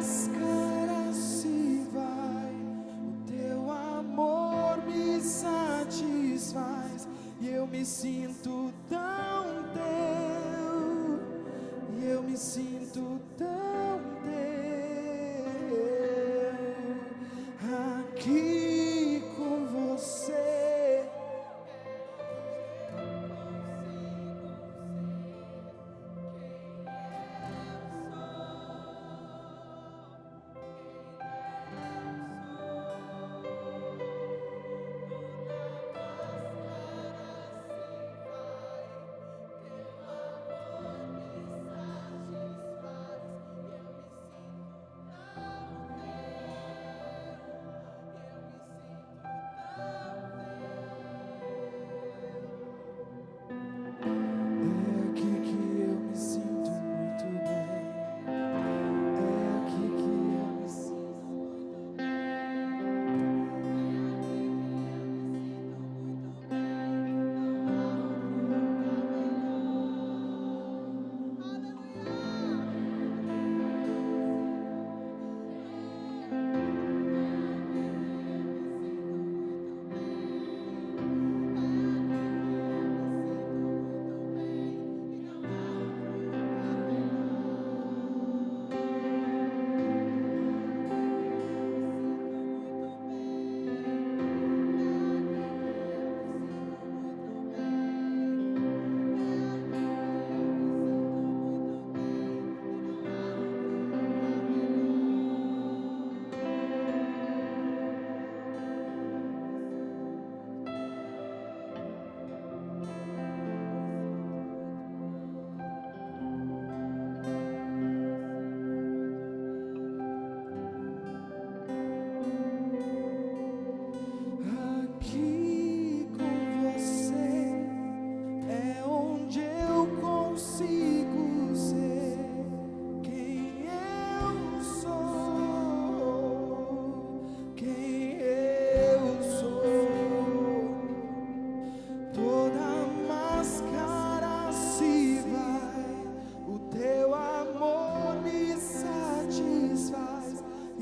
máscara se vai, o teu amor me satisfaz, e eu me sinto tão teu, e eu me sinto tão teu, aqui com você.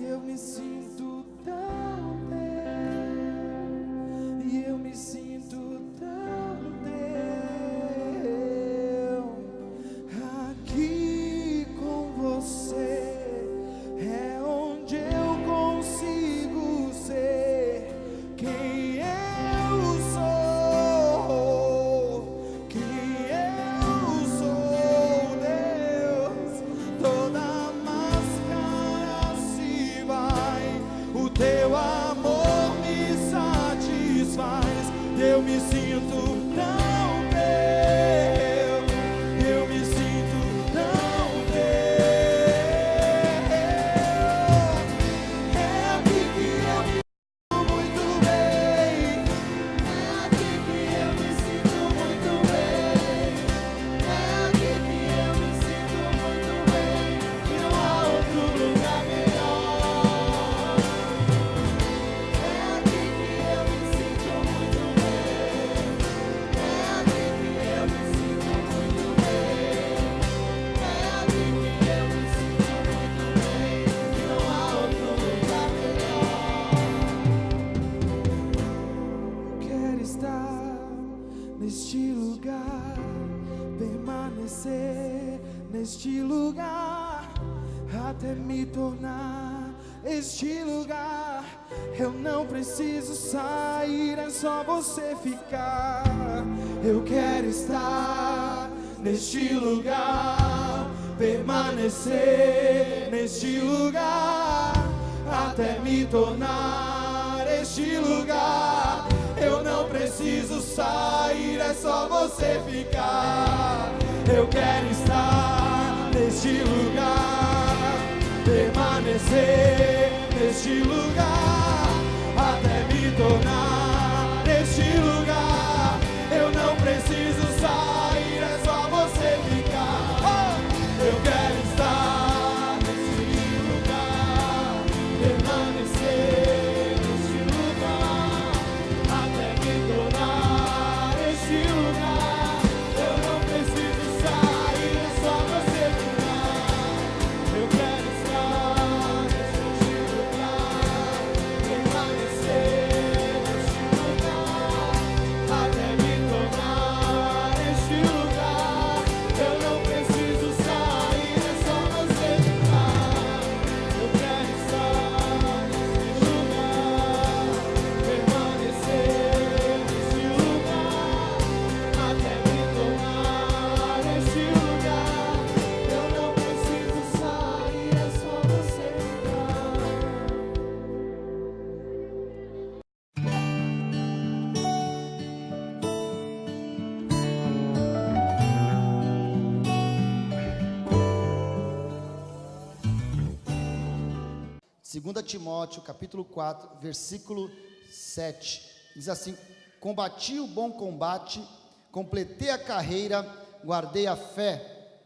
Eu me sinto tão teu, eu me sinto tão teu. É aqui que eu me sinto muito bem, é aqui que eu me sinto muito bem, é aqui que eu me sinto muito bem, e não há outro lugar melhor. É aqui que eu me sinto muito bem, é aqui que eu me sinto muito bem, é aqui que eu me sinto muito bem, e não há outro lugar melhor. Eu quero estar neste lugar, permanecer neste lugar, até me tornar este lugar. Eu não preciso sair, é só você ficar. Eu quero estar neste lugar, permanecer neste lugar, até me tornar este lugar. Eu não preciso sair, é só você ficar. Eu quero estar neste lugar, permanecer neste lugar, até me tornar este lugar. Eu não preciso sair, é só você ficar. Oh! Eu quero estar neste lugar, permanecer neste lugar, até me tornar este lugar. Eu não preciso sair, é só você ficar. Eu quero estar 2 Timóteo, capítulo 4, versículo 7. Diz assim: combati o bom combate, completei a carreira, guardei a fé.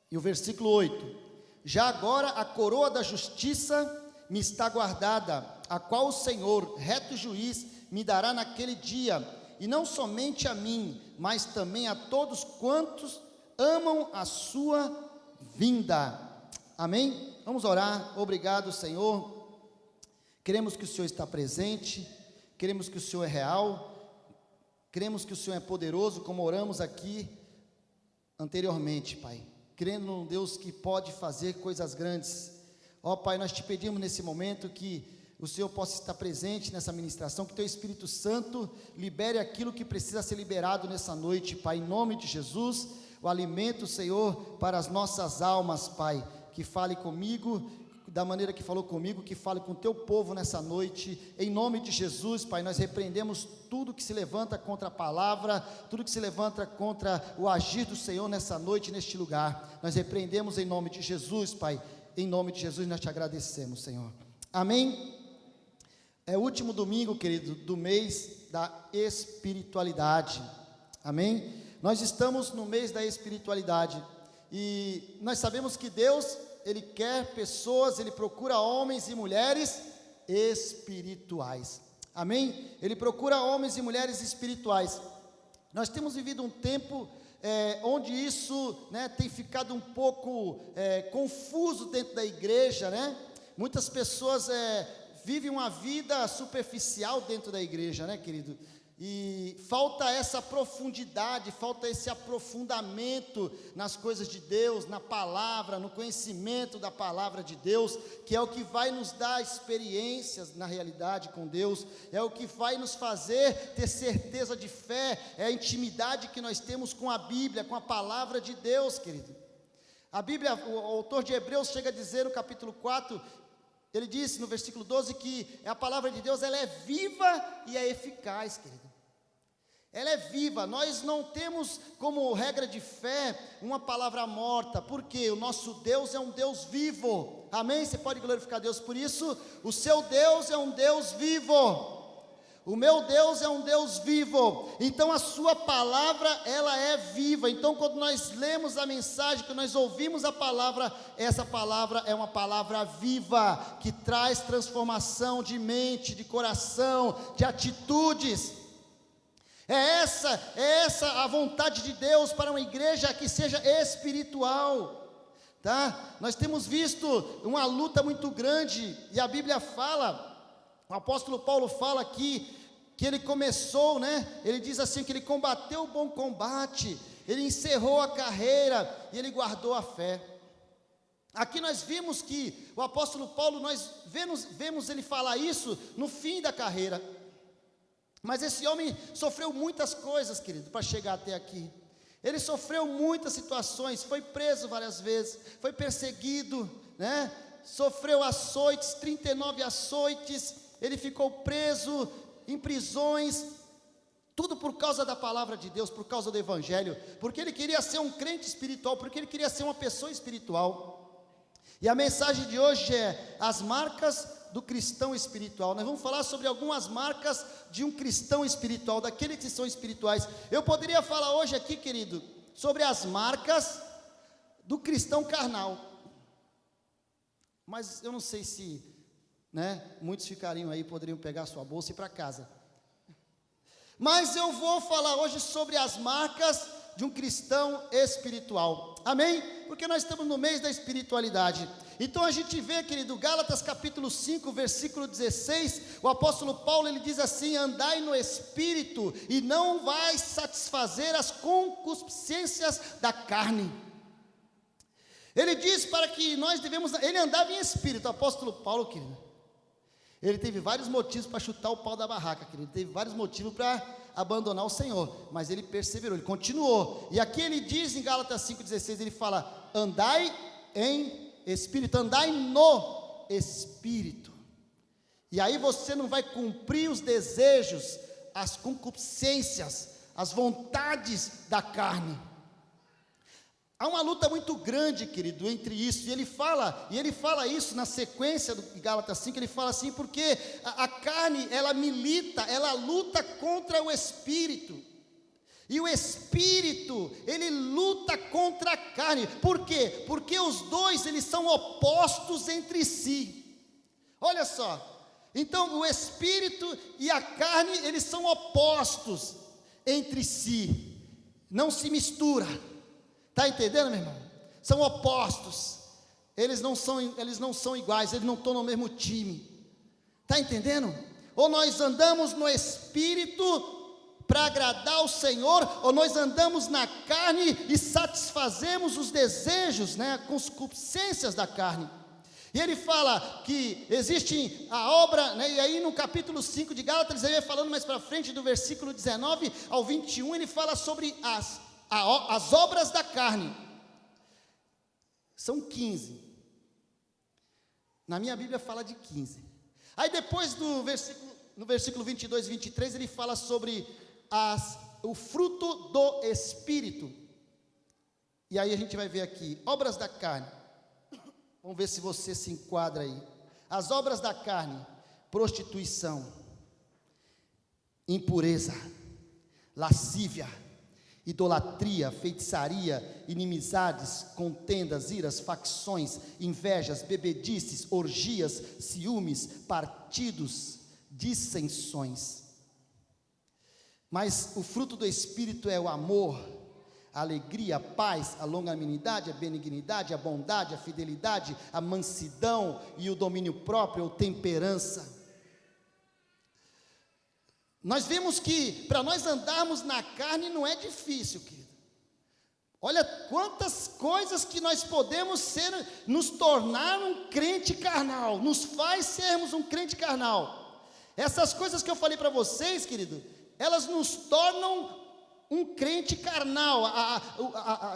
E o versículo 8: já agora a coroa da justiça me está guardada, a qual o Senhor, reto juiz, me dará naquele dia, e não somente a mim, mas também a todos quantos amam a sua vinda. Amém? Vamos orar. Obrigado, Senhor. Queremos que o Senhor está presente, queremos que o Senhor é real, queremos que o Senhor é poderoso, como oramos aqui anteriormente, Pai, crendo num Deus que pode fazer coisas grandes. Ó Pai, nós te pedimos nesse momento que o Senhor possa estar presente nessa ministração, que Teu Espírito Santo libere aquilo que precisa ser liberado nessa noite, Pai, em nome de Jesus. O alimento, Senhor, para as nossas almas, Pai, que fale comigo, da maneira que falou comigo, que fale com o Teu povo nessa noite, em nome de Jesus, Pai. Nós repreendemos tudo que se levanta contra a palavra, tudo que se levanta contra o agir do Senhor nessa noite, neste lugar, nós repreendemos em nome de Jesus, Pai. Em nome de Jesus nós te agradecemos, Senhor. Amém? É o último domingo, querido, do mês da espiritualidade. Amém? Nós estamos no mês da espiritualidade, e nós sabemos que Deus, Ele quer pessoas, Ele procura homens e mulheres espirituais. Amém? Ele procura homens e mulheres espirituais. Nós temos vivido um tempo onde isso, né, tem ficado um pouco confuso dentro da igreja, né? Muitas pessoas vivem uma vida superficial dentro da igreja, né, querido? E falta essa profundidade, falta esse aprofundamento nas coisas de Deus, na palavra, no conhecimento da palavra de Deus, que é o que vai nos dar experiências na realidade com Deus, é o que vai nos fazer ter certeza de fé, é a intimidade que nós temos com a Bíblia, com a palavra de Deus, querido. A Bíblia, o autor de Hebreus chega a dizer no capítulo 4, ele disse no versículo 12 que a palavra de Deus, ela é viva e é eficaz, querido. Ela é viva. Nós não temos como regra de fé uma palavra morta, porque o nosso Deus é um Deus vivo. Amém? Você pode glorificar Deus por isso? O seu Deus é um Deus vivo. O meu Deus é um Deus vivo. Então a sua palavra, ela é viva. Então quando nós lemos a mensagem, quando nós ouvimos a palavra, essa palavra é uma palavra viva, que traz transformação de mente, de coração, de atitudes. É essa a vontade de Deus para uma igreja que seja espiritual, tá? Nós temos visto uma luta muito grande, e a Bíblia fala, o apóstolo Paulo fala aqui, que ele começou, né? Ele diz assim, que ele combateu o bom combate, ele encerrou a carreira, e ele guardou a fé. Aqui nós vimos que o apóstolo Paulo, nós vemos ele falar isso no fim da carreira. Mas esse homem sofreu muitas coisas, querido, para chegar até aqui. Ele sofreu muitas situações, foi preso várias vezes, foi perseguido, né? Sofreu açoites, 39 açoites, ele ficou preso em prisões, tudo por causa da palavra de Deus, por causa do evangelho, porque ele queria ser um crente espiritual, porque ele queria ser uma pessoa espiritual. E a mensagem de hoje é as marcas do cristão espiritual. Nós vamos falar sobre algumas marcas de um cristão espiritual, daqueles que são espirituais. Eu poderia falar hoje aqui, querido, sobre as marcas do cristão carnal, mas eu não sei se, né, muitos ficariam aí, poderiam pegar sua bolsa e ir para casa. Mas eu vou falar hoje sobre as marcas de um cristão espiritual. Amém? Porque nós estamos no mês da espiritualidade. Então a gente vê, querido, Gálatas capítulo 5, versículo 16, o apóstolo Paulo, ele diz assim: andai no Espírito, e não vai satisfazer as concupiscências da carne. Ele diz para que nós devemos, ele andava em Espírito, o apóstolo Paulo, querido, ele teve vários motivos para chutar o pau da barraca, querido, ele teve vários motivos para abandonar o Senhor, mas ele perseverou, ele continuou. E aqui ele diz em Gálatas 5,16, ele fala: andai em Espírito, andai no Espírito, e aí você não vai cumprir os desejos, as concupiscências, as vontades da carne. Há uma luta muito grande, querido, entre isso, e ele fala isso na sequência do Gálatas 5, ele fala assim, porque a carne, ela milita, ela luta contra o Espírito, e o Espírito, ele luta contra a carne. Por quê? Porque os dois, eles são opostos entre si. Olha só, então o Espírito e a carne, eles são opostos entre si, não se mistura. Está entendendo, meu irmão? São opostos, eles não são iguais, eles não estão no mesmo time. Está entendendo? Ou nós andamos no Espírito para agradar o Senhor, ou nós andamos na carne e satisfazemos os desejos, né, a concupiscências da carne. E ele fala que existe a obra, né, e aí no capítulo 5 de Gálatas, ele vai falando mais para frente, do versículo 19 ao 21, ele fala sobre as obras da carne. São 15. Na minha Bíblia fala de 15. Aí depois no versículo 22 e 23, ele fala sobre o fruto do Espírito. E aí a gente vai ver aqui, obras da carne. Vamos ver se você se enquadra aí. As obras da carne: prostituição, impureza, lascívia, idolatria, feitiçaria, inimizades, contendas, iras, facções, invejas, bebedices, orgias, ciúmes, partidos, dissensões. Mas o fruto do Espírito é o amor, a alegria, a paz, a longanimidade, a benignidade, a bondade, a fidelidade, a mansidão e o domínio próprio, ou temperança. Nós vemos que para nós andarmos na carne não é difícil, querido. Olha quantas coisas que nós podemos nos tornar um crente carnal, nos faz sermos um crente carnal. Essas coisas que eu falei para vocês, querido, elas nos tornam um crente carnal,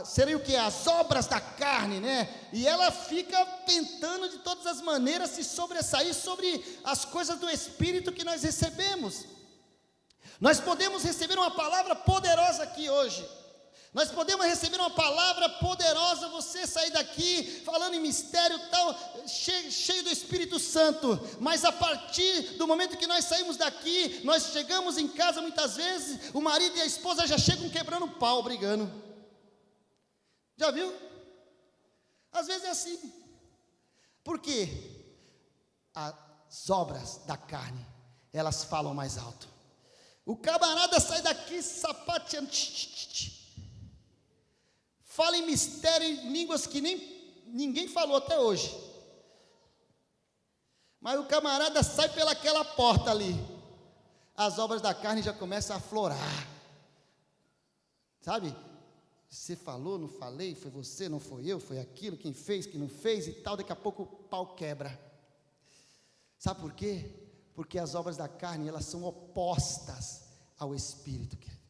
seriam o que? As obras da carne, né? E ela fica tentando de todas as maneiras se sobressair sobre as coisas do Espírito que nós recebemos. Nós podemos receber uma palavra poderosa aqui hoje. Nós podemos receber uma palavra poderosa, você sair daqui falando em mistério tal, cheio do Espírito Santo, mas a partir do momento que nós saímos daqui, nós chegamos em casa muitas vezes, o marido e a esposa já chegam quebrando pau, brigando. Já viu? Às vezes é assim. Por quê? As obras da carne, elas falam mais alto. O camarada sai daqui sapateando, fala em mistério, em línguas que ninguém falou até hoje. Mas o camarada sai pelaquela porta ali, as obras da carne já começam a aflorar. Sabe? Você falou, não falei, foi você, não foi eu, foi aquilo, quem fez, quem não fez e tal, daqui a pouco o pau quebra. Sabe por quê? Porque as obras da carne, elas são opostas ao Espírito, querido.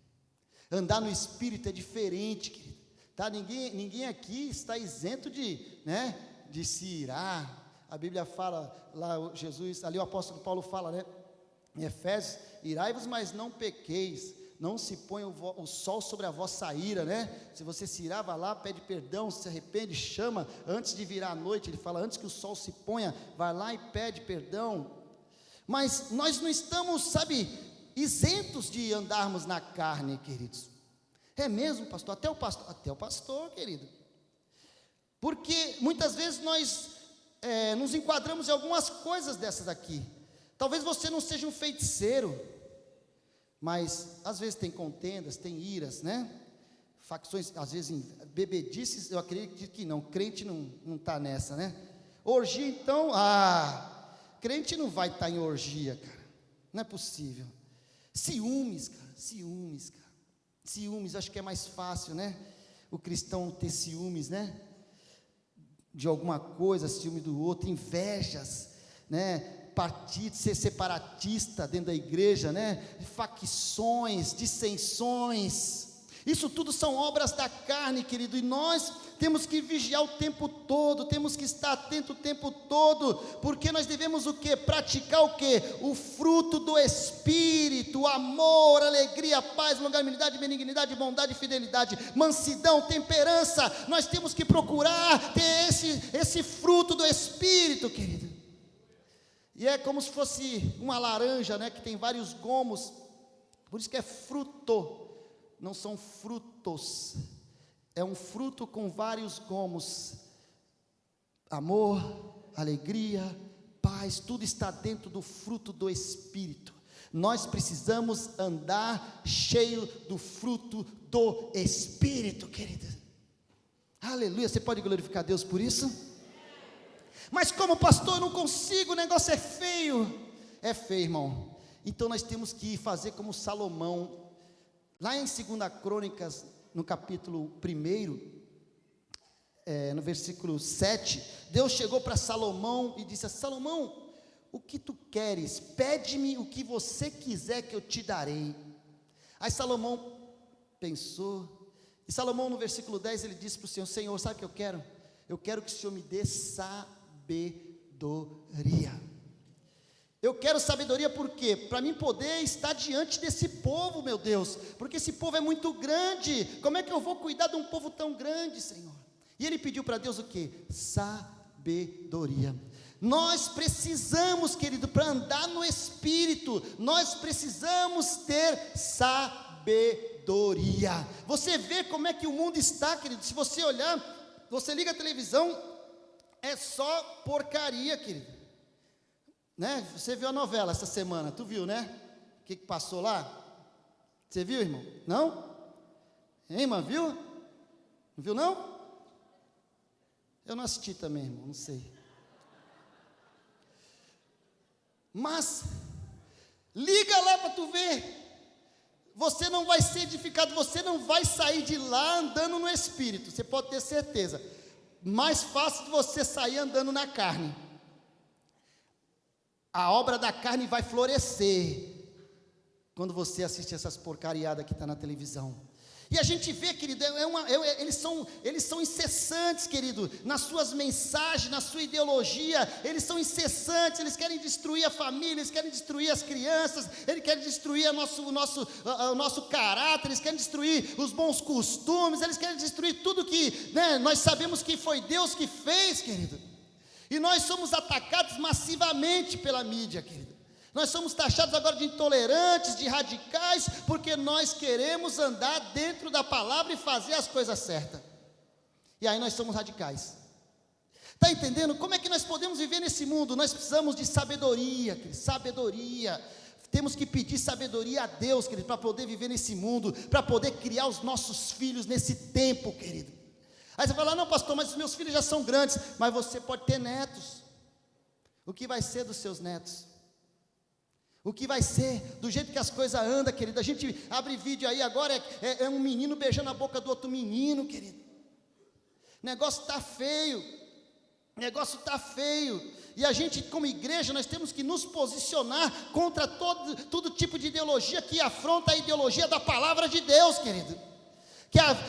Andar no Espírito é diferente, querido. Tá? Ninguém aqui está isento de se irar. A Bíblia fala, lá Jesus, ali o apóstolo Paulo fala, né, em Efésios: irai-vos, mas não pequeis, não se ponha o sol sobre a vossa ira, né? Se você se irar, vá lá, pede perdão, se arrepende, chama, antes de virar a noite, ele fala, antes que o sol se ponha, vai lá e pede perdão. Mas nós não estamos, sabe, isentos de andarmos na carne, queridos. É mesmo, pastor? Até o pastor, querido. Porque muitas vezes nós nos enquadramos em algumas coisas dessas aqui. Talvez você não seja um feiticeiro, mas às vezes tem contendas, tem iras, né? Facções, às vezes bebedices, eu acredito que não, crente não está nessa, né? Orgia, então, crente não vai estar em orgia, cara, não é possível. Ciúmes, cara. Ciúmes, acho que é mais fácil, né? O cristão ter ciúmes, né? De alguma coisa, ciúme do outro, invejas, né? Partido, ser separatista dentro da igreja, né? Facções, dissensões. Isso tudo são obras da carne, querido, e nós temos que vigiar o tempo todo, temos que estar atento o tempo todo, porque nós devemos o quê? Praticar o quê? O fruto do Espírito, amor, alegria, paz, longanimidade, benignidade, bondade, fidelidade, mansidão, temperança. Nós temos que procurar ter esse fruto do Espírito, querido. E é como se fosse uma laranja, né, que tem vários gomos, por isso que é fruto. Não são frutos, é um fruto com vários gomos, amor, alegria, paz, tudo está dentro do fruto do Espírito. Nós precisamos andar cheio do fruto do Espírito, querida. Aleluia, você pode glorificar a Deus por isso? Mas como pastor eu não consigo, o negócio é feio. É feio, irmão. Então nós temos que fazer como Salomão. Lá em 2 Crônicas, no capítulo 1, no versículo 7, Deus chegou para Salomão e disse: Salomão, o que tu queres? Pede-me o que você quiser que eu te darei. Aí Salomão pensou, e Salomão no versículo 10, ele disse para o Senhor: Senhor, sabe o que eu quero? Eu quero que o Senhor me dê sabedoria. Eu quero sabedoria por quê? Para mim poder estar diante desse povo, meu Deus, porque esse povo é muito grande. Como é que eu vou cuidar de um povo tão grande, Senhor? E ele pediu para Deus o quê? Sabedoria. Nós precisamos, querido, para andar no Espírito, nós precisamos ter sabedoria. Você vê como é que o mundo está, querido? Se você olhar, você liga a televisão, é só porcaria, querido. Né? Você viu a novela essa semana, tu viu, né? O que passou lá? Você viu, irmão? Não? Hein, irmã, viu? Não viu, não? Eu não assisti também, irmão, não sei. Mas, liga lá para tu ver. Você não vai ser edificado, você não vai sair de lá andando no Espírito, você pode ter certeza. Mais fácil de você sair andando na carne. A obra da carne vai florescer quando você assiste essas porcariadas que está na televisão. E a gente vê, querido, eles são incessantes, querido, nas suas mensagens, na sua ideologia. Eles são incessantes, eles querem destruir a família, eles querem destruir as crianças, eles querem destruir o nosso caráter, eles querem destruir os bons costumes, eles querem destruir tudo que, né, nós sabemos que foi Deus que fez, querido. E nós somos atacados massivamente pela mídia, querido. Nós somos taxados agora de intolerantes, de radicais, porque nós queremos andar dentro da palavra e fazer as coisas certas. E aí nós somos radicais. Está entendendo? Como é que nós podemos viver nesse mundo? Nós precisamos de sabedoria, querido, sabedoria. Temos que pedir sabedoria a Deus, querido, para poder viver nesse mundo, para poder criar os nossos filhos nesse tempo, querido. Aí você fala: não, pastor, mas os meus filhos já são grandes. Mas você pode ter netos. O que vai ser dos seus netos? O que vai ser do jeito que as coisas andam, querido? A gente abre vídeo aí agora, é um menino beijando a boca do outro menino, querido. O negócio está feio. O negócio está feio. E a gente, como igreja, nós temos que nos posicionar contra todo tipo de ideologia que afronta a ideologia da palavra de Deus, querido.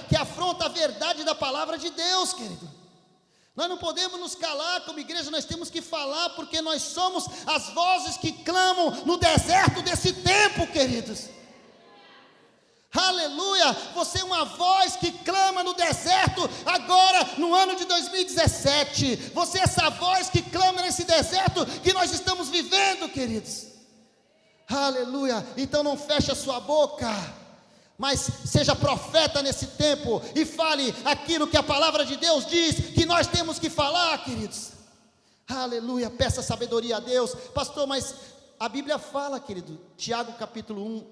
Que afronta a verdade da palavra de Deus, querido. Nós não podemos nos calar como igreja, nós temos que falar, porque nós somos as vozes que clamam no deserto desse tempo, queridos. Aleluia, você é uma voz que clama no deserto, agora no ano de 2017, você é essa voz que clama nesse deserto que nós estamos vivendo, queridos. Aleluia, então não feche a sua boca, mas seja profeta nesse tempo e fale aquilo que a palavra de Deus diz que nós temos que falar, queridos. Aleluia, peça sabedoria a Deus. Pastor, mas a Bíblia fala, querido, Tiago capítulo 1,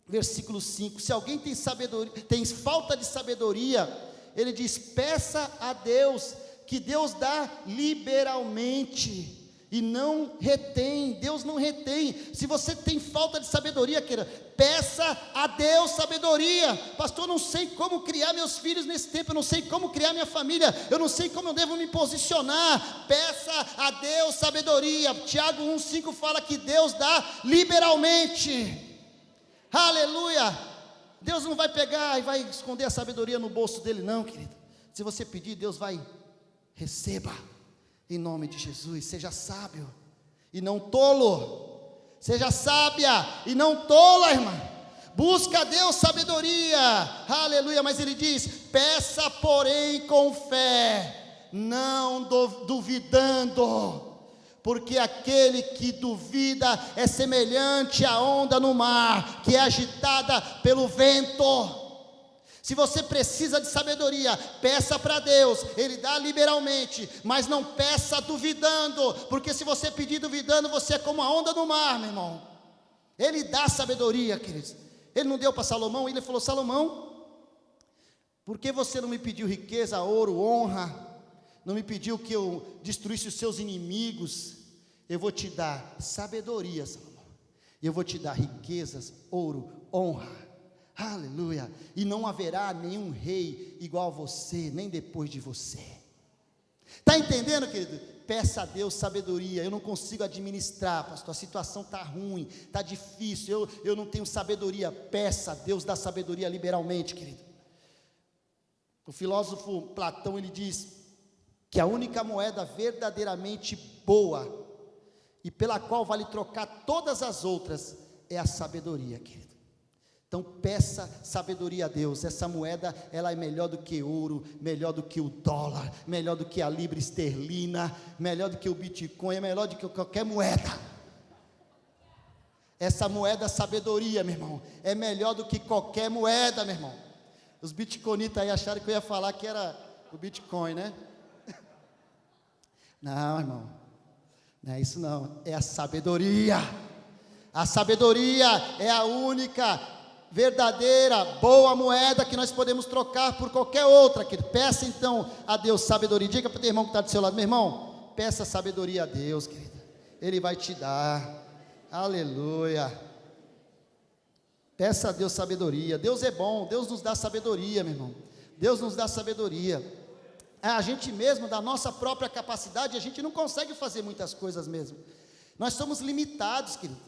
versículo 5, se alguém tem sabedoria, tem falta de sabedoria, ele diz: peça a Deus, que Deus dá liberalmente e não retém. Deus não retém. Se você tem falta de sabedoria, queira, peça a Deus sabedoria. Pastor, eu não sei como criar meus filhos nesse tempo, eu não sei como criar minha família, eu não sei como eu devo me posicionar. Peça a Deus sabedoria. Tiago 1,5 fala que Deus dá liberalmente. Aleluia. Deus não vai pegar e vai esconder a sabedoria no bolso dele, não, querido. Se você pedir, Deus vai, receba, em nome de Jesus. Seja sábio e não tolo, seja sábia e não tola, irmã. Busca a Deus sabedoria, aleluia. Mas ele diz: peça porém com fé, não duvidando, porque aquele que duvida é semelhante à onda no mar, que é agitada pelo vento. Se você precisa de sabedoria, peça para Deus, Ele dá liberalmente, mas não peça duvidando, porque se você pedir duvidando, você é como a onda no mar, meu irmão. Ele dá sabedoria, queridos. Ele não deu para Salomão, ele falou: Salomão, por que você não me pediu riqueza, ouro, honra? Não me pediu que eu destruísse os seus inimigos? Eu vou te dar sabedoria, Salomão. Eu vou te dar riquezas, ouro, honra. Aleluia. E não haverá nenhum rei igual a você, nem depois de você. Está entendendo, querido? Peça a Deus sabedoria. Eu não consigo administrar, pastor, a situação está ruim, está difícil, eu não tenho sabedoria. Peça a Deus, dá sabedoria liberalmente, querido. O filósofo Platão, ele diz que a única moeda verdadeiramente boa e pela qual vale trocar todas as outras é a sabedoria, querido. Então peça sabedoria a Deus. Essa moeda, ela é melhor do que ouro, melhor do que o dólar, melhor do que a libra esterlina, melhor do que o Bitcoin, é melhor do que qualquer moeda. Essa moeda sabedoria, meu irmão, é melhor do que qualquer moeda, meu irmão. Os bitcoinitas aí acharam que eu ia falar que era o Bitcoin, né? Não, irmão, não é isso não, é a sabedoria. A sabedoria é a única verdadeira, boa moeda que nós podemos trocar por qualquer outra, querido. Peça então a Deus sabedoria. Diga para o teu irmão que está do seu lado: meu irmão, peça sabedoria a Deus, querido. Ele vai te dar. Aleluia. Peça a Deus sabedoria. Deus é bom, Deus nos dá sabedoria, meu irmão. Deus nos dá sabedoria. A gente mesmo, da nossa própria capacidade, a gente não consegue fazer muitas coisas mesmo. Nós somos limitados, querido.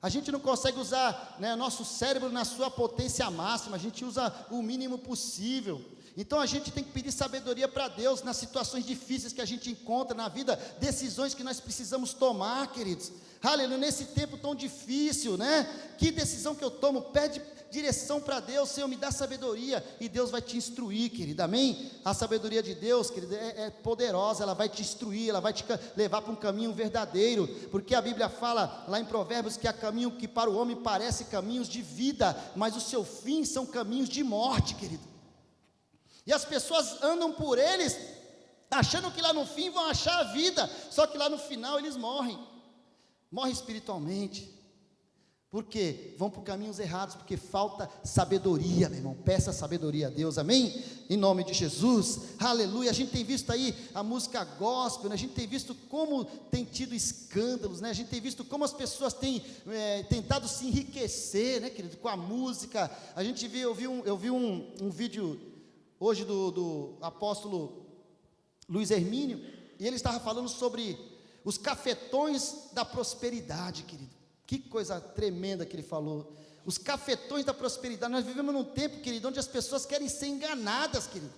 A gente não consegue usar, né, nosso cérebro na sua potência máxima, a gente usa o mínimo possível. Então a gente tem que pedir sabedoria para Deus nas situações difíceis que a gente encontra na vida, decisões que nós precisamos tomar, queridos. Aleluia, nesse tempo tão difícil, né? Que decisão que eu tomo? Pede direção para Deus. Senhor, me dá sabedoria, e Deus vai te instruir, querido, amém? A sabedoria de Deus, querido, é poderosa, ela vai te instruir, ela vai te levar para um caminho verdadeiro, porque a Bíblia fala lá em Provérbios que há caminho que para o homem parece caminhos de vida, mas o seu fim são caminhos de morte, querido. E as pessoas andam por eles, achando que lá no fim vão achar a vida, só que lá no final eles morrem espiritualmente. Por quê? Vão por caminhos errados, porque falta sabedoria, meu irmão. Peça sabedoria a Deus, amém? Em nome de Jesus, aleluia. A gente tem visto aí a música gospel, né? A gente tem visto como tem tido escândalos, né? A gente tem visto como as pessoas têm tentado se enriquecer, né, querido, com a música. A gente viu, eu vi um vídeo hoje do apóstolo Luiz Hermínio, e ele estava falando sobre os cafetões da prosperidade, querido. Que coisa tremenda que ele falou. Os cafetões da prosperidade. Nós vivemos num tempo, querido, onde as pessoas querem ser enganadas, querido.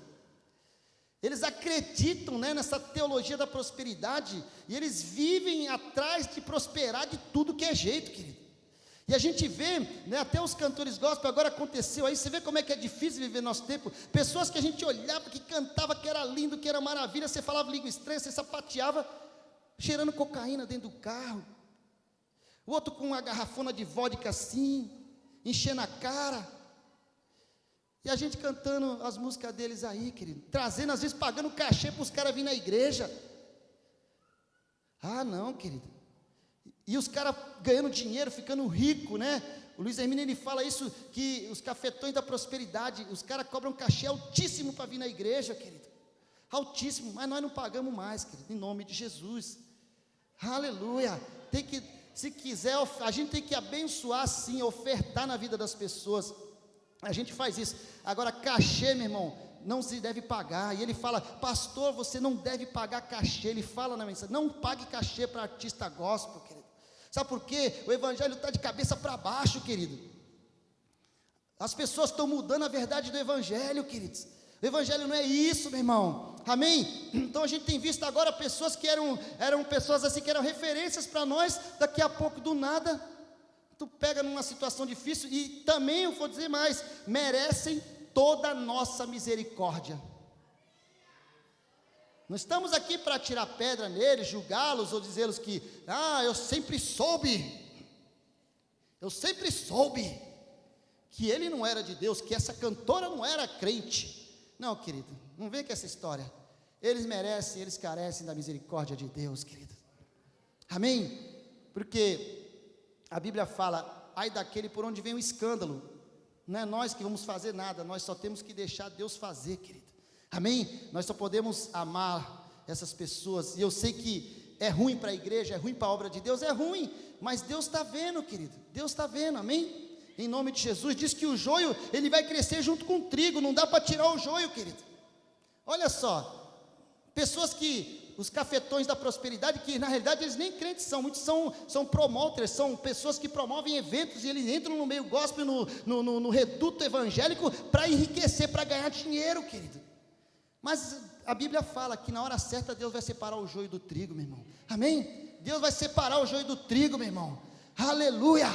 Eles acreditam, né, nessa teologia da prosperidade, e eles vivem atrás de prosperar de tudo que é jeito, querido. E a gente vê, né, até os cantores gospel, agora aconteceu aí, você vê como é que é difícil viver nosso tempo. Pessoas que a gente olhava, que cantava, que era lindo, que era maravilha, você falava língua estranha, você sapateava, cheirando cocaína dentro do carro. O outro com uma garrafona de vodka assim, enchendo a cara. E a gente cantando as músicas deles aí, querido. Trazendo, às vezes pagando cachê para os caras virem na igreja. Ah, não, querido. E os caras ganhando dinheiro, ficando rico, né? O Luiz Hermínio, ele fala isso, que os cafetões da prosperidade, os caras cobram cachê altíssimo para vir na igreja, querido. Altíssimo, mas nós não pagamos mais, querido, em nome de Jesus. Aleluia. Tem que... Se quiser, a gente tem que abençoar sim, ofertar na vida das pessoas. A gente faz isso. Agora, cachê, meu irmão, não se deve pagar. E ele fala: pastor, você não deve pagar cachê. Ele fala na mensagem: não pague cachê para artista gospel, querido. Sabe por quê? O evangelho está de cabeça para baixo, querido. As pessoas estão mudando a verdade do Evangelho, queridos. O Evangelho não é isso, meu irmão. Amém? Então a gente tem visto agora pessoas que eram pessoas assim, que eram referências para nós. Daqui a pouco, do nada, tu pega numa situação difícil. E também, eu vou dizer mais, merecem toda a nossa misericórdia. Não estamos aqui para tirar pedra neles, julgá-los ou dizê-los que, eu sempre soube que ele não era de Deus, que essa cantora não era crente. Não, querido, não vem com essa história. Eles merecem, eles carecem da misericórdia de Deus, querido. Amém? Porque a Bíblia fala, ai daquele por onde vem o escândalo. Não é nós que vamos fazer nada, nós só temos que deixar Deus fazer, querido. Amém? Nós só podemos amar essas pessoas. E eu sei que é ruim para a igreja, é ruim para a obra de Deus, é ruim, mas Deus está vendo, querido. Deus está vendo, amém? Em nome de Jesus, diz que o joio, ele vai crescer junto com o trigo, não dá para tirar o joio, querido. Olha só, pessoas que, os cafetões da prosperidade, que na realidade eles nem crentes são, muitos são promoters, são pessoas que promovem eventos, e eles entram no meio gospel, no reduto evangélico, para enriquecer, para ganhar dinheiro, querido. Mas a Bíblia fala que na hora certa Deus vai separar o joio do trigo, meu irmão. Amém? Deus vai separar o joio do trigo, meu irmão. Aleluia!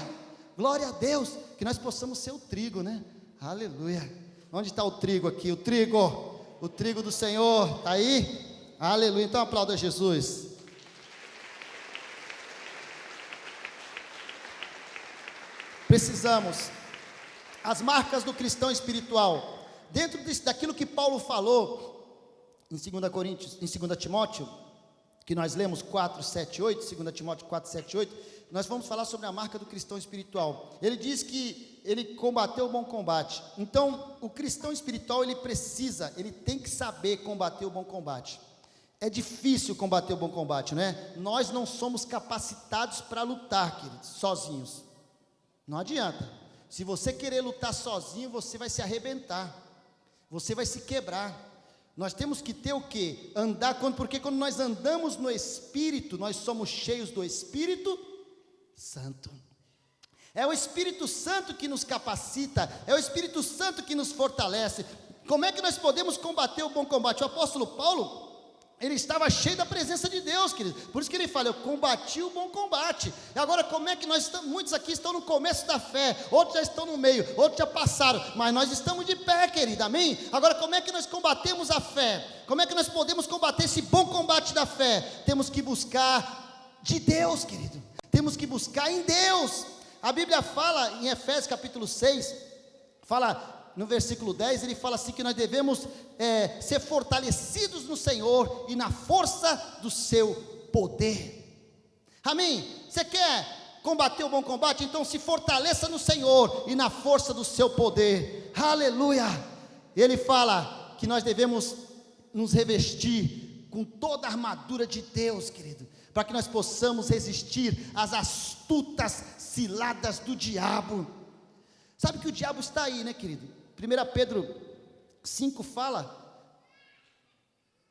Glória a Deus, que nós possamos ser o trigo, né? Aleluia. Onde está o trigo aqui? O trigo do Senhor, está aí? Aleluia. Então aplauda Jesus. Precisamos, as marcas do cristão espiritual, dentro daquilo que Paulo falou em 2 Coríntios, em 2 Timóteo, que nós lemos 4, 7, 8, 2 Timóteo 4, 7, 8, nós vamos falar sobre a marca do cristão espiritual. Ele diz que ele combateu o bom combate. Então, o cristão espiritual, ele tem que saber combater o bom combate. É difícil combater o bom combate, né? Nós não somos capacitados para lutar, queridos, sozinhos. Não adianta. Se você querer lutar sozinho, você vai se arrebentar. Você vai se quebrar. Nós temos que ter o quê? Porque quando nós andamos no Espírito, nós somos cheios do Espírito Santo. É o Espírito Santo que nos capacita, é o Espírito Santo que nos fortalece. Como é que nós podemos combater o bom combate? O apóstolo Paulo, ele estava cheio da presença de Deus, querido. Por isso que ele fala, eu combati o bom combate. E agora, como é que nós estamos? Muitos aqui estão no começo da fé, outros já estão no meio, outros já passaram, mas nós estamos de pé, querido, amém? Agora, como é que nós combatemos a fé? Como é que nós podemos combater esse bom combate da fé? Temos que buscar de Deus, querido. Temos que buscar em Deus. A Bíblia fala em Efésios capítulo 6, fala no versículo 10, ele fala assim que nós devemos ser fortalecidos no Senhor e na força do seu poder. Amém? Você quer combater o bom combate? Então se fortaleça no Senhor e na força do seu poder. Aleluia! Ele fala que nós devemos nos revestir com toda a armadura de Deus, querido, para que nós possamos resistir às astutas ciladas do diabo. Sabe que o diabo está aí, né, querido? 1 Pedro 5 fala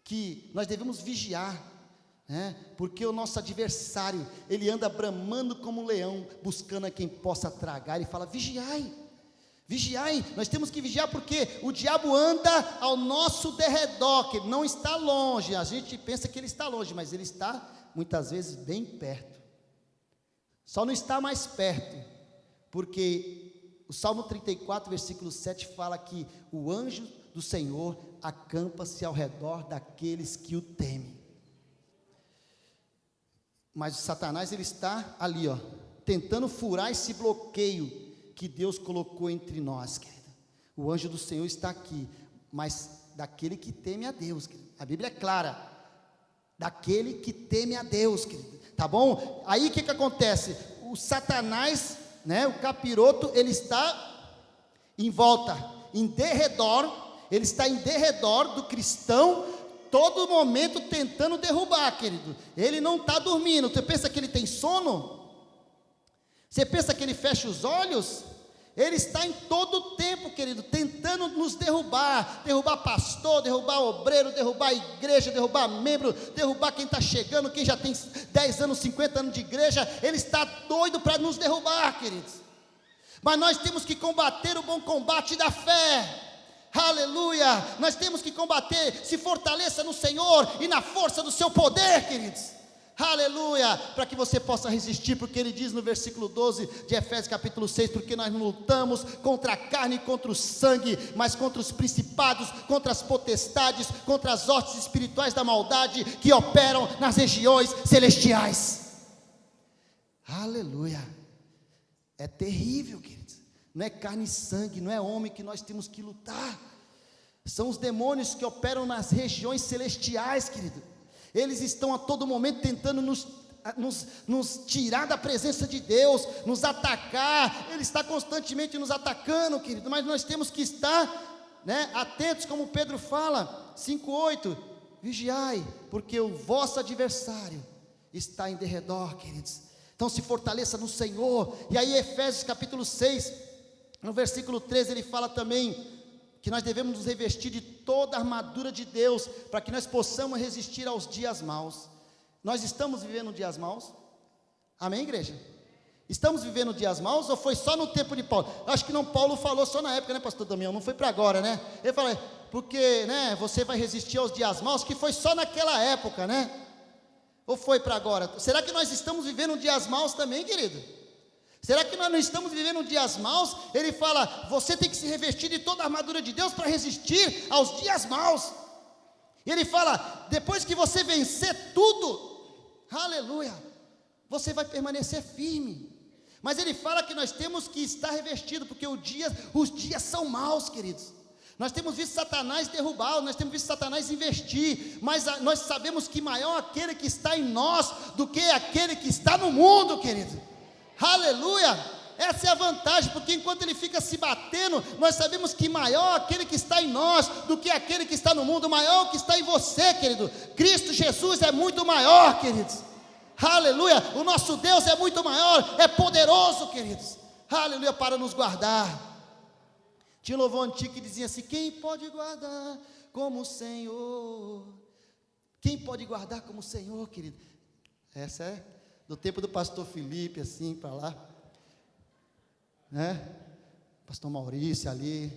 que nós devemos vigiar, né? Porque o nosso adversário, ele anda bramando como um leão, buscando a quem possa tragar. Ele fala, vigiai, vigiai. Nós temos que vigiar porque o diabo anda ao nosso derredor, que ele não está longe. A gente pensa que ele está longe, mas ele está muitas vezes bem perto. Só não está mais perto, porque o Salmo 34, versículo 7 fala que o anjo do Senhor acampa-se ao redor daqueles que o temem. Mas o Satanás, ele está ali, tentando furar esse bloqueio que Deus colocou entre nós, querida. O anjo do Senhor está aqui, mas daquele que teme a Deus, querida. A Bíblia é clara, daquele que teme a Deus, querido, tá bom? Aí o que acontece? O Satanás, né, o capiroto, ele está em volta, em derredor, ele está em derredor do cristão, todo momento tentando derrubar, querido. Ele não está dormindo. Você pensa que ele tem sono? Você pensa que ele fecha os olhos? Ele está em todo o tempo, querido, tentando nos derrubar pastor, derrubar obreiro, derrubar a igreja, derrubar membro, derrubar quem está chegando, quem já tem 10 anos, 50 anos de igreja. Ele está doido para nos derrubar, queridos. mas nós temos que combater o bom combate da fé. Aleluia, nós temos que combater, se fortaleça no Senhor e na força do seu poder, queridos. Aleluia, para que você possa resistir, porque ele diz no versículo 12 de Efésios capítulo 6, porque nós não lutamos contra a carne e contra o sangue, mas contra os principados, contra as potestades, contra as hostes espirituais da maldade, que operam nas regiões celestiais. Aleluia, é terrível, queridos, não é carne e sangue, não é homem que nós temos que lutar, são os demônios que operam nas regiões celestiais, querido. Eles estão a todo momento tentando nos tirar da presença de Deus, nos atacar. Ele está constantemente nos atacando, querido, mas nós temos que estar, atentos, como Pedro fala, 5:8, vigiai, porque o vosso adversário está em derredor, queridos. Então se fortaleça no Senhor. E aí Efésios capítulo 6, no versículo 13, ele fala também que nós devemos nos revestir de toda a armadura de Deus, para que nós possamos resistir aos dias maus. Nós estamos vivendo dias maus? Amém, igreja? Estamos vivendo dias maus, ou foi só no tempo de Paulo? Acho que não, Paulo falou só na época, pastor Damião? Não foi para agora, Ele falou, porque, você vai resistir aos dias maus, que foi só naquela época, Ou foi para agora? Será que nós estamos vivendo dias maus também, querido? Será que nós não estamos vivendo dias maus? Ele fala, você tem que se revestir de toda a armadura de Deus para resistir aos dias maus. E ele fala, depois que você vencer tudo, aleluia, você vai permanecer firme. Mas ele fala que nós temos que estar revestido, porque os dias são maus, queridos. Nós temos visto Satanás derrubar, nós temos visto Satanás investir, mas nós sabemos que maior é aquele que está em nós, do que aquele que está no mundo, querido. Aleluia, essa é a vantagem, porque enquanto ele fica se batendo, nós sabemos que maior aquele que está em nós, do que aquele que está no mundo, maior o que está em você, querido. Cristo Jesus é muito maior, queridos. Aleluia, o nosso Deus é muito maior, é poderoso, queridos. Aleluia, para nos guardar. Tinha um louvor antigo que dizia assim, quem pode guardar como o Senhor? Quem pode guardar como o Senhor, querido? Essa é do tempo do pastor Felipe, assim, para lá, pastor Maurício ali,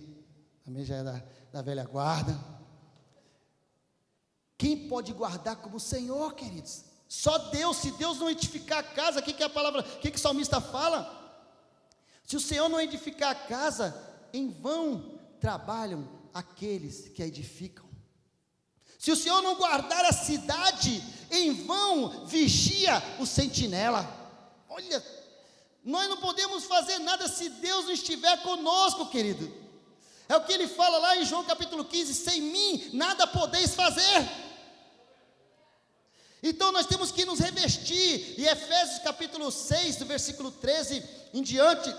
também já é da velha guarda. Quem pode guardar como o Senhor, queridos? Só Deus. Se Deus não edificar a casa, o que é a palavra, o que o salmista fala? Se o Senhor não edificar a casa, em vão trabalham aqueles que a edificam. Se o Senhor não guardar a cidade, em vão vigia o sentinela. Olha, nós não podemos fazer nada se Deus não estiver conosco, querido. É o que ele fala lá em João capítulo 15, sem mim nada podeis fazer. Então nós temos que nos revestir. E Efésios capítulo 6, do versículo 13 em diante,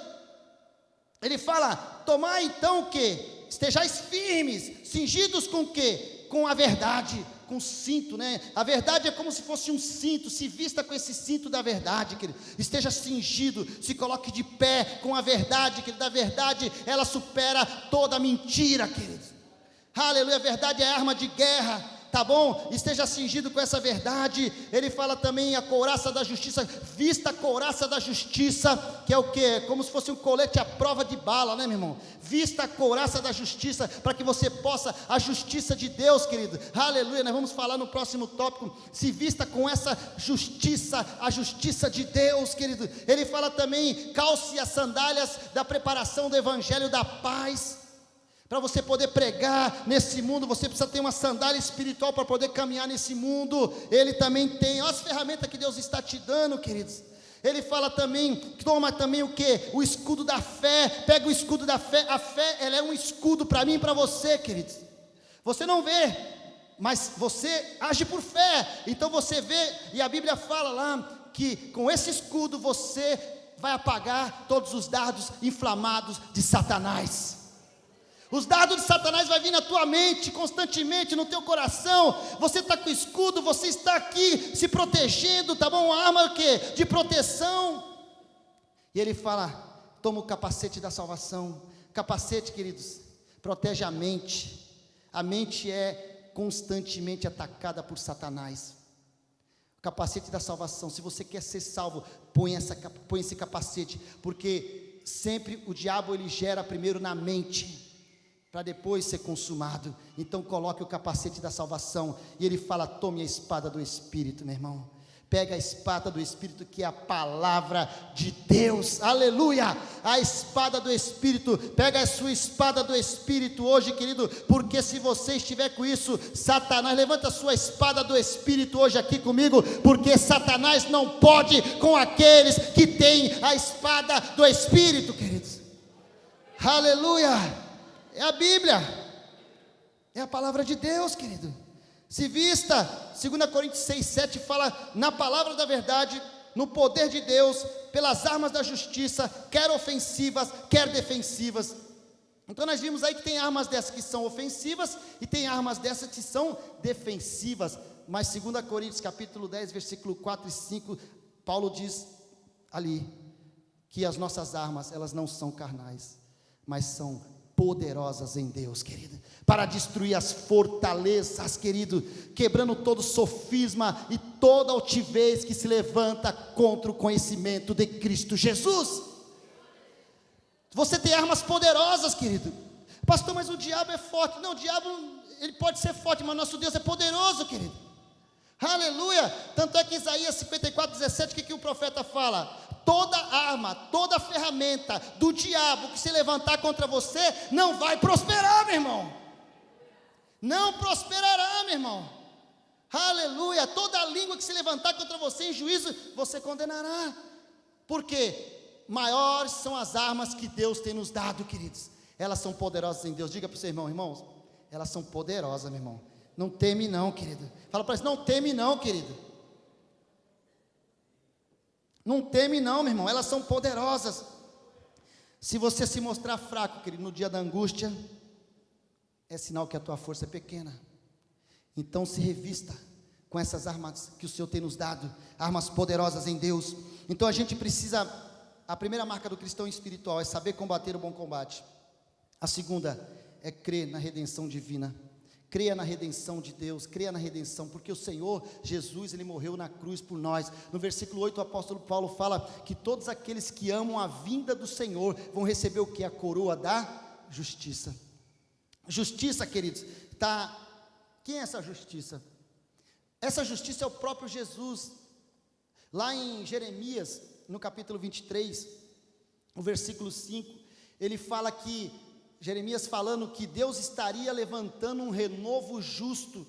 ele fala, tomai então o quê? Estejais firmes, cingidos com o quê? Com a verdade, com o cinto, A verdade é como se fosse um cinto, se vista com esse cinto da verdade, querido. Esteja cingido, se coloque de pé com a verdade, querido. A verdade, ela supera toda mentira, querido. Aleluia, a verdade é arma de guerra. Tá bom? Esteja cingido com essa verdade. Ele fala também a couraça da justiça. Vista a couraça da justiça, que é o quê? Como se fosse um colete à prova de bala, meu irmão? Vista a couraça da justiça, para que você possa, a justiça de Deus, querido. Aleluia, nós vamos falar no próximo tópico. Se vista com essa justiça, a justiça de Deus, querido. Ele fala também, calce as sandálias da preparação do evangelho da paz. Para você poder pregar nesse mundo, você precisa ter uma sandália espiritual para poder caminhar nesse mundo. Ele também tem, olha as ferramentas que Deus está te dando, queridos. Ele fala também, toma também o que? O escudo da fé. Pega o escudo da fé. A fé, ela é um escudo para mim e para você, queridos. Você não vê, mas você age por fé. Então você vê, e a Bíblia fala lá, que com esse escudo você vai apagar todos os dardos inflamados de Satanás. Os dardos de Satanás vai vir na tua mente constantemente, no teu coração. Você está com escudo, você está aqui se protegendo, tá bom? Uma arma o quê? De proteção. E ele fala, toma o capacete da salvação. Capacete, queridos, protege a mente. A mente é constantemente atacada por Satanás. O capacete da salvação, se você quer ser salvo, põe esse capacete, porque sempre o diabo ele gera primeiro na mente, para depois ser consumado. Então coloque o capacete da salvação, e ele fala: tome a espada do Espírito, meu irmão. Pega a espada do Espírito, que é a palavra de Deus, aleluia, a espada do Espírito. Pega a sua espada do Espírito hoje, querido, porque se você estiver com isso, Satanás, levanta a sua espada do Espírito hoje aqui comigo, porque Satanás não pode com aqueles que têm a espada do Espírito, queridos, aleluia, é a Bíblia, é a palavra de Deus, querido. Se vista, 2 Coríntios 6,7 fala na palavra da verdade, no poder de Deus, pelas armas da justiça, quer ofensivas, quer defensivas. Então nós vimos aí que tem armas dessas que são ofensivas, e tem armas dessas que são defensivas. Mas 2 Coríntios capítulo 10, versículo 4 e 5, Paulo diz ali, que as nossas armas, elas não são carnais, mas são poderosas em Deus, querido, para destruir as fortalezas, querido, quebrando todo sofisma e toda altivez que se levanta contra o conhecimento de Cristo Jesus. Você tem armas poderosas, querido. Pastor, mas o diabo é forte. Não, o diabo, ele pode ser forte, mas nosso Deus é poderoso, querido, aleluia. Tanto é que Isaías 54:17, o que o profeta fala? Toda arma, toda ferramenta do diabo que se levantar contra você, não vai prosperar, meu irmão, não prosperará, meu irmão, aleluia. Toda língua que se levantar contra você em juízo, você condenará, porque maiores são as armas que Deus tem nos dado, queridos, elas são poderosas em Deus. Diga para o seu irmão: irmãos, elas são poderosas, meu irmão, não teme não, querido. Fala para eles: não teme não, querido, não teme não, meu irmão, elas são poderosas. Se você se mostrar fraco, querido, no dia da angústia, é sinal que a tua força é pequena. Então se revista com essas armas que o Senhor tem nos dado, armas poderosas em Deus. Então a gente precisa, a primeira marca do cristão espiritual é saber combater o bom combate. A segunda é crer na redenção divina. Creia na redenção de Deus, creia na redenção, porque o Senhor Jesus, Ele morreu na cruz por nós. No versículo 8, o apóstolo Paulo fala que todos aqueles que amam a vinda do Senhor vão receber o que? A coroa da justiça. Justiça, queridos, quem é essa justiça? Essa justiça é o próprio Jesus. Lá em Jeremias, no capítulo 23, o versículo 5, ele fala que, Jeremias falando que Deus estaria levantando um renovo justo.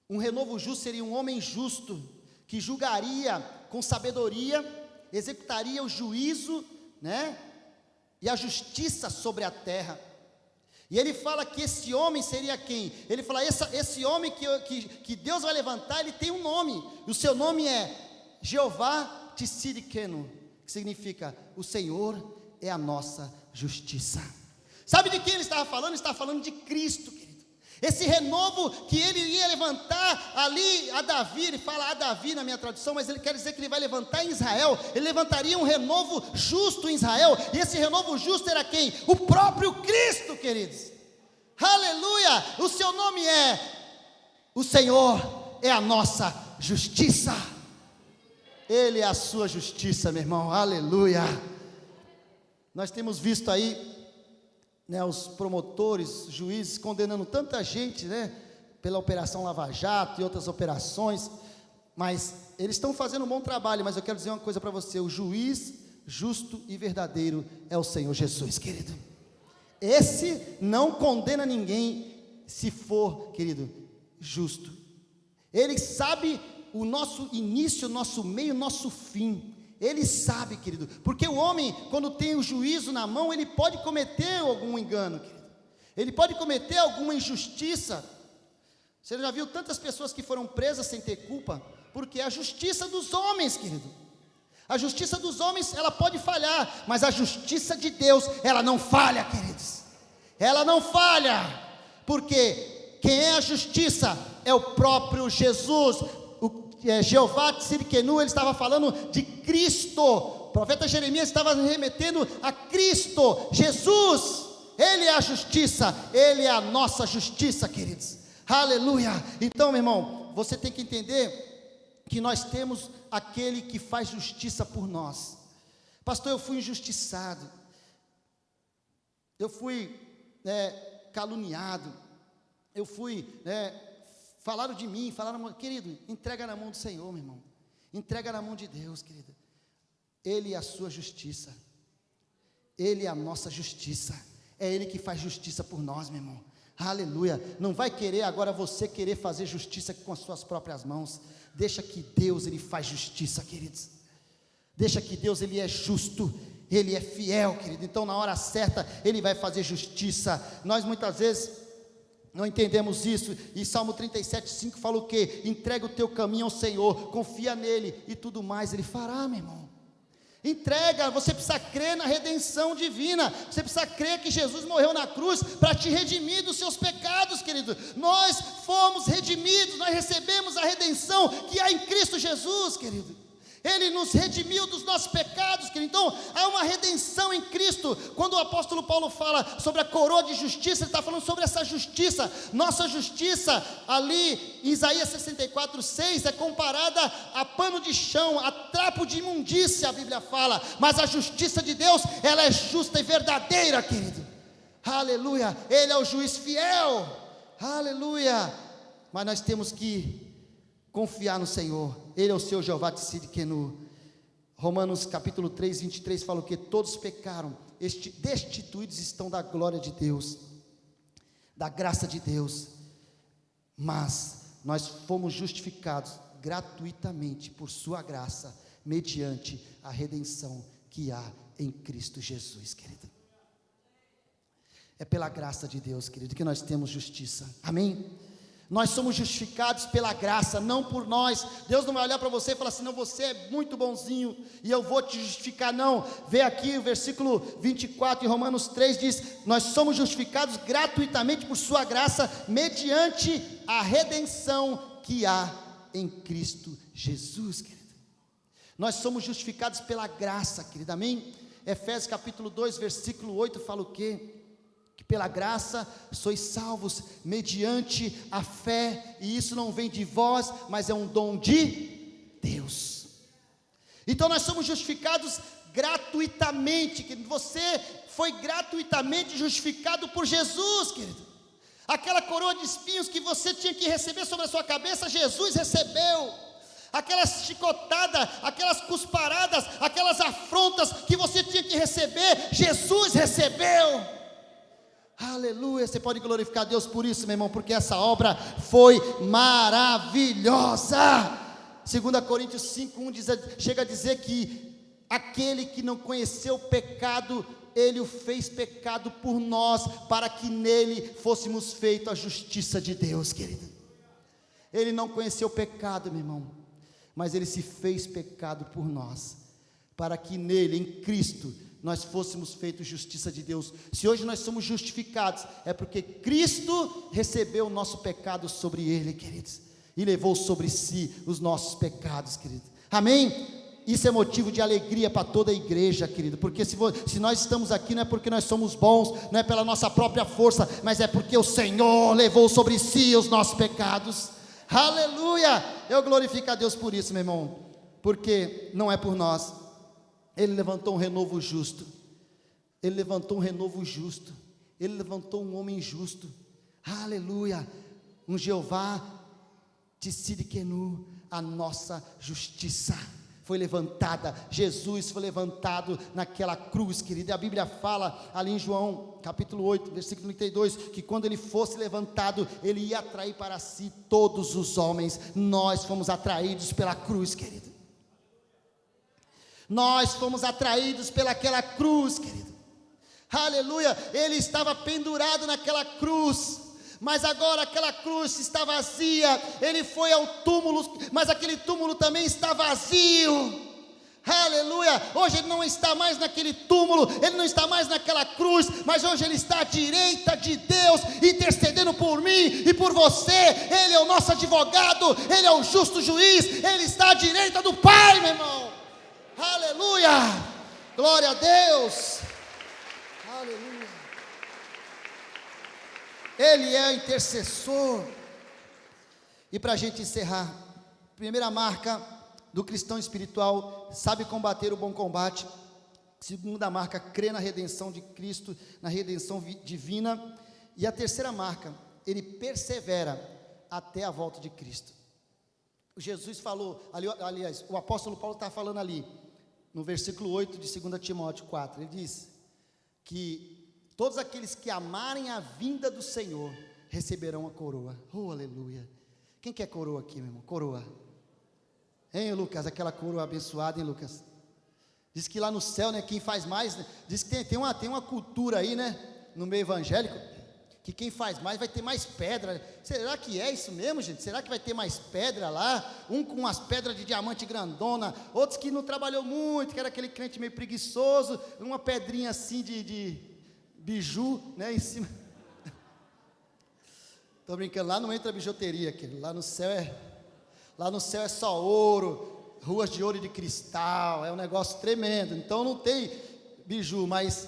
Um renovo justo seria um homem justo, que julgaria com sabedoria, executaria o juízo, né, e a justiça sobre a terra. E ele fala que esse homem seria quem? Ele fala: esse homem que Deus vai levantar, ele tem um nome, e o seu nome é Jeová Tsidkenu, que significa: o Senhor é a nossa justiça. Sabe de quem ele estava falando? Ele estava falando de Cristo, querido. Esse renovo que ele ia levantar ali a Davi, ele fala a Davi na minha tradução, mas ele quer dizer que ele vai levantar em Israel. Ele levantaria um renovo justo em Israel, e esse renovo justo era quem? O próprio Cristo, queridos, aleluia. O seu nome é: o Senhor é a nossa justiça. Ele é a sua justiça, meu irmão, aleluia. Nós temos visto aí, né, os promotores, juízes condenando tanta gente, né, pela operação Lava Jato e outras operações, mas eles estão fazendo um bom trabalho. Mas eu quero dizer uma coisa para você: o juiz justo e verdadeiro é o Senhor Jesus, querido. Esse não condena ninguém se for, querido, justo. Ele sabe o nosso início, o nosso meio, o nosso fim. Ele sabe, querido, porque o homem, quando tem o juízo na mão, ele pode cometer algum engano, querido, ele pode cometer alguma injustiça. Você já viu tantas pessoas que foram presas sem ter culpa? Porque é a justiça dos homens, querido. A justiça dos homens, ela pode falhar, mas a justiça de Deus, ela não falha, queridos. Ela não falha, porque quem é a justiça é o próprio Jesus. Jeová Tsidkenu, ele estava falando de Cristo. O profeta Jeremias estava remetendo a Cristo, Jesus. Ele é a justiça, Ele é a nossa justiça, queridos, aleluia. Então, meu irmão, você tem que entender que nós temos aquele que faz justiça por nós. Pastor, eu fui injustiçado, eu fui caluniado, eu fui, falaram de mim, querido, entrega na mão do Senhor, meu irmão, entrega na mão de Deus, querido. Ele é a sua justiça, Ele é a nossa justiça, é Ele que faz justiça por nós, meu irmão. Aleluia. Não vai querer agora você querer fazer justiça com as suas próprias mãos. Deixa que Deus, Ele faz justiça, queridos. Deixa que Deus, Ele é justo, Ele é fiel, querido. Então na hora certa Ele vai fazer justiça. Nós muitas vezes não entendemos isso. E Salmo 37:5 fala o quê? Entrega o teu caminho ao Senhor, confia nele e tudo mais Ele fará, meu irmão. Entrega, você precisa crer na redenção divina, você precisa crer que Jesus morreu na cruz para te redimir dos seus pecados, querido. Nós fomos redimidos, nós recebemos a redenção que há em Cristo Jesus, querido. Ele nos redimiu dos nossos pecados, querido. Então, há uma redenção em Cristo. Quando o apóstolo Paulo fala sobre a coroa de justiça, ele está falando sobre essa justiça. Nossa justiça, ali em Isaías 64:6, é comparada a pano de chão, a trapo de imundícia, a Bíblia fala. Mas a justiça de Deus, ela é justa e verdadeira, querido. Aleluia. Ele é o juiz fiel. Aleluia. Mas nós temos que confiar no Senhor. Ele é o seu Jeová Tsidkenu. Romanos capítulo 3, 23 fala que todos pecaram, destituídos estão da glória de Deus, da graça de Deus, mas nós fomos justificados gratuitamente por sua graça, mediante a redenção que há em Cristo Jesus, querido. É pela graça de Deus, querido, que nós temos justiça. Amém? Nós somos justificados pela graça, não por nós. Deus não vai olhar para você e falar assim: não, você é muito bonzinho e eu vou te justificar. Não, vê aqui o versículo 24 em Romanos 3 diz: nós somos justificados gratuitamente por sua graça, mediante a redenção que há em Cristo Jesus, querido. Nós somos justificados pela graça, querido, amém? Efésios capítulo 2, versículo 8 fala o quê? Que pela graça sois salvos, mediante a fé, e isso não vem de vós, mas é um dom de Deus. Então nós somos justificados gratuitamente, querido. Você foi gratuitamente justificado por Jesus, querido. Aquela coroa de espinhos que você tinha que receber sobre a sua cabeça, Jesus recebeu. Aquelas chicotadas, aquelas cusparadas, aquelas afrontas que você tinha que receber, Jesus recebeu. Aleluia, você pode glorificar a Deus por isso, meu irmão, porque essa obra foi maravilhosa. 2 Coríntios 5:1 chega a dizer que aquele que não conheceu o pecado, Ele o fez pecado por nós, para que nele fôssemos feitos a justiça de Deus, querido. Ele não conheceu o pecado, meu irmão, mas Ele se fez pecado por nós, para que nele, em Cristo, nós fôssemos feitos justiça de Deus. Se hoje nós somos justificados, é porque Cristo recebeu o nosso pecado sobre Ele, queridos, e levou sobre si os nossos pecados, querido. Amém? Isso é motivo de alegria para toda a igreja, querido, porque se nós estamos aqui, não é porque nós somos bons, não é pela nossa própria força, mas é porque o Senhor levou sobre si os nossos pecados. Aleluia! Eu glorifico a Deus por isso, meu irmão, porque não é por nós. Ele levantou um renovo justo, Ele levantou um renovo justo, Ele levantou um homem justo, aleluia, um Jeová Tsidkenu, a nossa justiça foi levantada, Jesus foi levantado naquela cruz, querido. A Bíblia fala ali em João capítulo 8, versículo 32, que quando Ele fosse levantado, Ele ia atrair para si todos os homens. Nós fomos atraídos pela cruz, querido. Nós fomos atraídos pelaquela cruz, querido. Aleluia. Ele estava pendurado naquela cruz, mas agora aquela cruz está vazia. Ele foi ao túmulo, mas aquele túmulo também está vazio. Aleluia. Hoje Ele não está mais naquele túmulo, Ele não está mais naquela cruz, mas hoje Ele está à direita de Deus, intercedendo por mim e por você. Ele é o nosso advogado, Ele é o justo juiz, Ele está à direita do Pai, meu irmão. Aleluia, glória a Deus, aleluia. Ele é intercessor. E para a gente encerrar, primeira marca do cristão espiritual: sabe combater o bom combate. Segunda marca, crê na redenção de Cristo, na redenção divina. E a terceira marca, ele persevera até a volta de Cristo. Jesus falou, aliás, o apóstolo Paulo está falando ali, no versículo 8 de 2 Timóteo 4, ele diz que todos aqueles que amarem a vinda do Senhor receberão a coroa. Oh, aleluia! Quem quer coroa aqui, meu irmão? Coroa. Hein, Lucas? Aquela coroa abençoada, hein, Lucas? Diz que lá no céu, né, quem faz mais, né, diz que tem uma cultura aí, né, no meio evangélico, que quem faz mais vai ter mais pedra. Será que é isso mesmo, gente? Será que vai ter mais pedra lá? Um com umas pedras de diamante grandona, outros que não trabalhou muito, que era aquele crente meio preguiçoso, uma pedrinha assim de biju, né, em cima. Estou brincando, lá não entra bijuteria, querido. Lá no céu é só ouro, ruas de ouro e de cristal, é um negócio tremendo. Então não tem biju, mas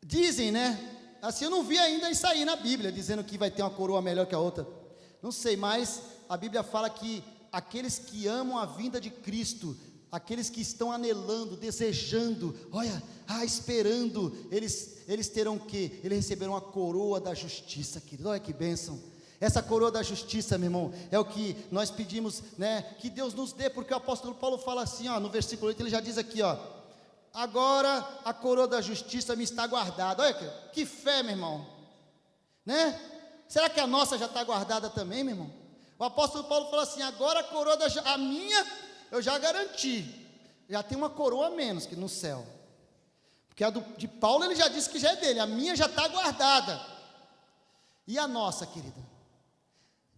dizem, né? Assim, eu não vi ainda isso aí na Bíblia, dizendo que vai ter uma coroa melhor que a outra. Não sei, mas a Bíblia fala que aqueles que amam a vinda de Cristo, aqueles que estão anelando, desejando, olha, esperando, eles terão o quê? Eles receberão a coroa da justiça, querido. Olha que bênção. Essa coroa da justiça, meu irmão, é o que nós pedimos, né, que Deus nos dê, porque o apóstolo Paulo fala assim, ó, no versículo 8, ele já diz aqui, ó: agora a coroa da justiça me está guardada. Olha que fé, meu irmão, né? Será que a nossa já está guardada também, meu irmão? O apóstolo Paulo falou assim: agora a coroa a minha eu já garanti, já tem uma coroa a menos que no céu, porque a de Paulo ele já disse que já é dele, a minha já está guardada. E a nossa, querida?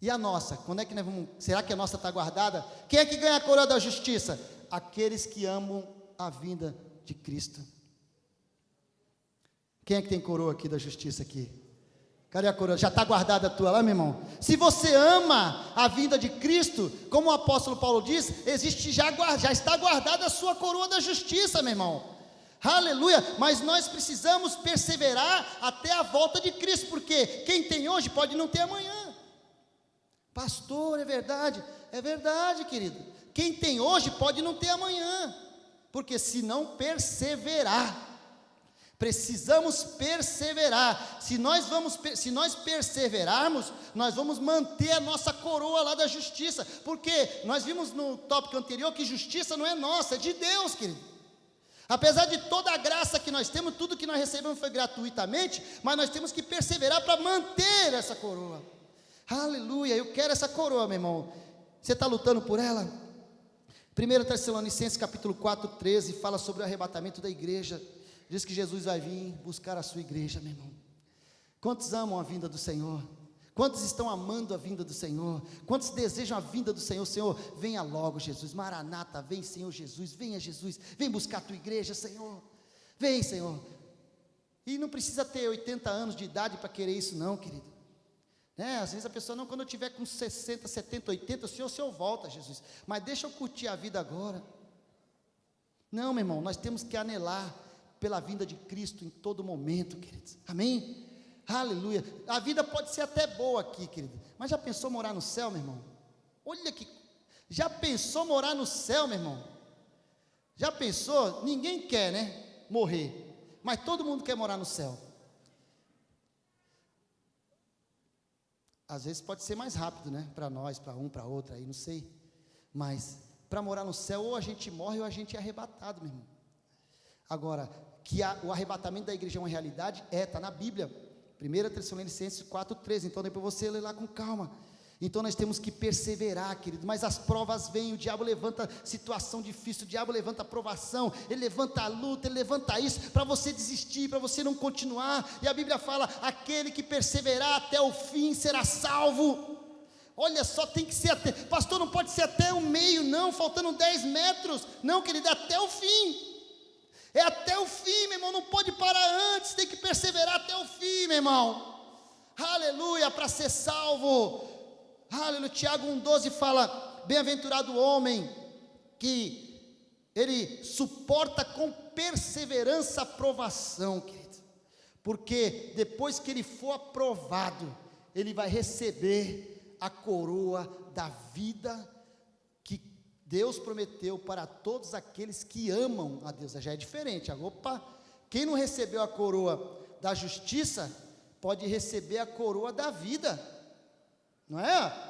E a nossa? Quando é que nós vamos? Será que a nossa está guardada? Quem é que ganha a coroa da justiça? Aqueles que amam a vinda de Cristo. Quem é que tem coroa aqui da justiça aqui? Cadê a coroa? Já está guardada a tua lá, meu irmão? Se você ama a vinda de Cristo, como o apóstolo Paulo diz, existe já está guardada a sua coroa da justiça, meu irmão. Aleluia. Mas nós precisamos perseverar até a volta de Cristo, porque quem tem hoje pode não ter amanhã. Pastor, é verdade, querido. Quem tem hoje pode não ter amanhã, porque se não perseverar, precisamos perseverar. Se nós perseverarmos, nós vamos manter a nossa coroa lá da justiça, porque nós vimos no tópico anterior que justiça não é nossa, é de Deus, querido. Apesar de toda a graça que nós temos, tudo que nós recebemos foi gratuitamente, mas nós temos que perseverar para manter essa coroa. Aleluia, eu quero essa coroa, meu irmão. Você está lutando por ela? 1 Tessalonicenses capítulo 4, 13, fala sobre o arrebatamento da igreja. Diz que Jesus vai vir buscar a sua igreja, meu irmão. Quantos amam a vinda do Senhor? Quantos estão amando a vinda do Senhor? Quantos desejam a vinda do Senhor? Senhor, venha logo, Jesus. Maranata, vem, Senhor Jesus. Venha, Jesus. Vem buscar a tua igreja, Senhor. Vem, Senhor. E não precisa ter 80 anos de idade para querer isso, não, querido. Às vezes a pessoa, não, quando eu tiver com 60, 70, 80, o Senhor volta, Jesus. Mas deixa eu curtir a vida agora. Não, meu irmão, nós temos que anelar pela vinda de Cristo em todo momento, queridos. Amém? Aleluia. A vida pode ser até boa aqui, querido, mas já pensou morar no céu, meu irmão? Olha que, já pensou morar no céu, meu irmão? Já pensou? Ninguém quer, né, morrer, mas todo mundo quer morar no céu. Às vezes pode ser mais rápido, né, para nós, para um, para outro, aí não sei, mas para morar no céu, ou a gente morre ou a gente é arrebatado, meu irmão. Agora, que o arrebatamento da igreja é uma realidade, está na Bíblia, 1 Tessalonicenses 4,13, então depois você lê lá com calma. Então nós temos que perseverar, querido, mas as provas vêm, o diabo levanta situação difícil, o diabo levanta provação, ele levanta a luta, ele levanta isso, para você desistir, para você não continuar, e a Bíblia fala, aquele que perseverar até o fim será salvo. Olha só, tem que ser até, pastor, não pode ser até o meio não, faltando 10 metros, não, querido, é até o fim. É até o fim, meu irmão, não pode parar antes, tem que perseverar até o fim, meu irmão. Aleluia, para ser salvo. Aleluia. Tiago 1,12 fala, bem-aventurado o homem que ele suporta com perseverança a provação, querido, porque depois que ele for aprovado, ele vai receber a coroa da vida Deus prometeu para todos aqueles que amam a Deus. Já é diferente. Opa, quem não recebeu a coroa da justiça, pode receber a coroa da vida, não é?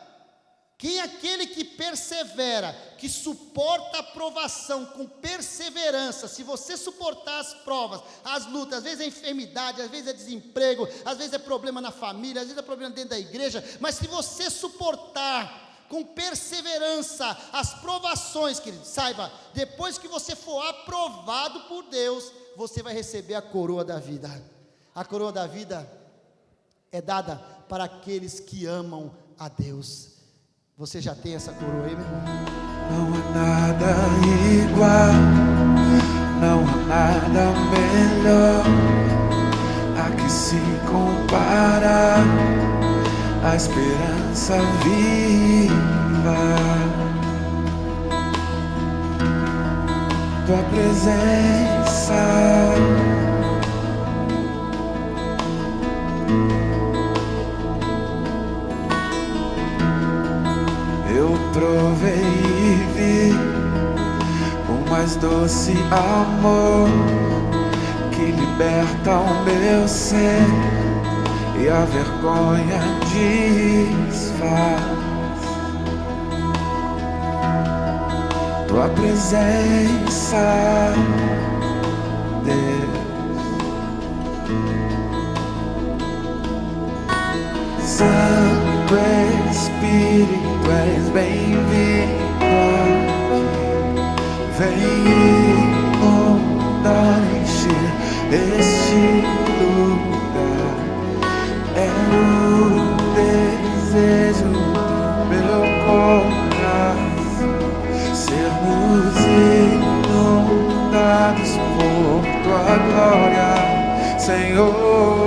Quem é aquele que persevera, que suporta a provação com perseverança? Se você suportar as provas, as lutas, às vezes é enfermidade, às vezes é desemprego, às vezes é problema na família, às vezes é problema dentro da igreja, mas se você suportar com perseverança as provações, querido, saiba, depois que você for aprovado por Deus, você vai receber a coroa da vida. A coroa da vida é dada para aqueles que amam a Deus. Você já tem essa coroa aí, meu irmão? Não há nada igual, não há nada melhor a que se compara a esperança viva. Tua presença, eu provei e vi o mais doce amor que liberta o meu ser e a vergonha desfaz. Tua presença, Deus. Santo Espírito, és bem-vindo aqui. Vem inundar, encher este lugar. É o desejo do meu coração sermos inundados por tua glória, Senhor.